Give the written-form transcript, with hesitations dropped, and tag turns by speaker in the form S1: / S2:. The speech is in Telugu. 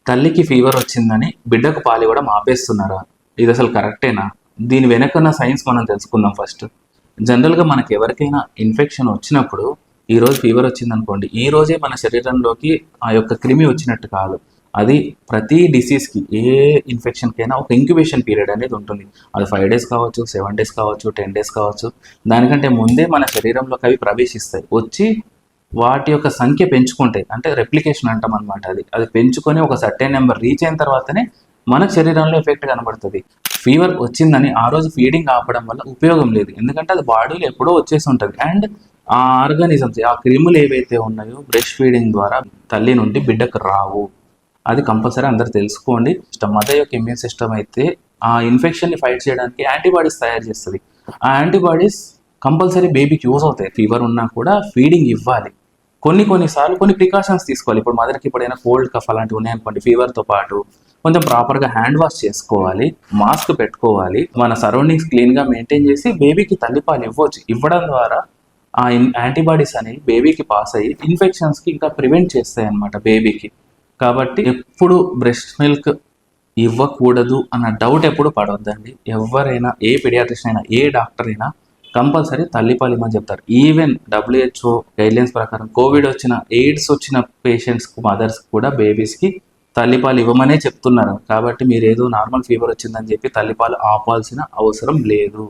S1: తల్లికి ఫీవర్ వచ్చిందని బిడ్డకు పాలు ఇవ్వడం ఆపేస్తున్నారా? ఇది అసలు కరెక్టేనా? దీని వెనకున్న సైన్స్ మనం తెలుసుకుందాం ఫస్ట్. జనరల్గా మనకి ఎవరికైనా ఇన్ఫెక్షన్ వచ్చినప్పుడు ఈ రోజు ఫీవర్ వచ్చిందనుకోండి, ఈ రోజే మన శరీరంలోకి ఆ యొక్క క్రిమి వచ్చినట్టు కాదు. అది ప్రతి డిసీజ్కి, ఏ ఇన్ఫెక్షన్కైనా ఒక ఇంక్యుబేషన్ పీరియడ్ అనేది ఉంటుంది. అది 5 days కావచ్చు, 7 days కావచ్చు, 10 days కావచ్చు. దానికంటే ముందే మన శరీరంలోకి అవి ప్రవేశిస్తాయి. వచ్చి వాటి యొక్క సంఖ్య పెంచుకుంటాయి, అంటే రెప్లికేషన్ అంటాం అనమాట. అది పెంచుకొని ఒక సర్టెన్ నెంబర్ రీచ్ అయిన తర్వాతనే మన శరీరంలో ఎఫెక్ట్ కనబడుతుంది. ఫీవర్ వచ్చిందని ఆ రోజు ఫీడింగ్ ఆపడం వల్ల ఉపయోగం లేదు, ఎందుకంటే అది బాడీలో ఎప్పుడో వచ్చేసి ఉంటుంది. అండ్ ఆ ఆర్గానిజమ్స్, ఆ క్రిములు ఏవైతే ఉన్నాయో బ్రెస్ట్ ఫీడింగ్ ద్వారా తల్లి నుండి బిడ్డకు రావు. అది కంపల్సరీ అందరు తెలుసుకోండి. మదర్ యొక్క ఇమ్యూన్ సిస్టమ్ అయితే ఆ ఇన్ఫెక్షన్ని ఫైట్ చేయడానికి యాంటీబాడీస్ తయారు చేస్తుంది. ఆ యాంటీబాడీస్ కంపల్సరీ బేబీకి యూజ్ అవుతాయి. ఫీవర్ ఉన్నా కూడా ఫీడింగ్ ఇవ్వాలి. కొన్నిసార్లు కొన్ని ప్రికాషన్స్ తీసుకోవాలి. ఇప్పుడు మదర్కి ఎప్పుడైనా కోల్డ్ కఫ్ అలాంటివి ఉన్నాయనుకోండి, ఫీవర్తో పాటు కొంచెం ప్రాపర్గా హ్యాండ్ వాష్ చేసుకోవాలి, మాస్క్ పెట్టుకోవాలి, మన సరౌండింగ్స్ క్లీన్గా మెయింటైన్ చేసి బేబీకి తల్లిపాలు ఇవ్వచ్చు. ఇవ్వడం ద్వారా ఆ యాంటీబాడీస్ అనేవి బేబీకి పాస్ అయ్యి ఇన్ఫెక్షన్స్కి ఇంకా ప్రివెంట్ చేస్తాయి అన్నమాట బేబీకి. కాబట్టి ఎప్పుడు బ్రెస్ట్ మిల్క్ ఇవ్వకూడదు అన్న డౌట్ ఎప్పుడు పడవద్దండి. ఎవరైనా, ఏ పీడియాట్రిషియన్ అయినా, ఏ డాక్టర్ అయినా కంపల్సరీ తల్లిపాలు ఇవ్వమని చెప్తారు. ఈవెన్ WHO గైడ్లైన్స్ ప్రకారం కోవిడ్ వచ్చిన, ఎయిడ్స్ వచ్చిన పేషెంట్స్కి, మదర్స్ కూడా బేబీస్కి తల్లిపాలు ఇవ్వమనే చెప్తున్నారు. కాబట్టి మీరు ఏదో నార్మల్ ఫీవర్ వచ్చిందని చెప్పి తల్లిపాలు ఆపాల్సిన అవసరం లేదు.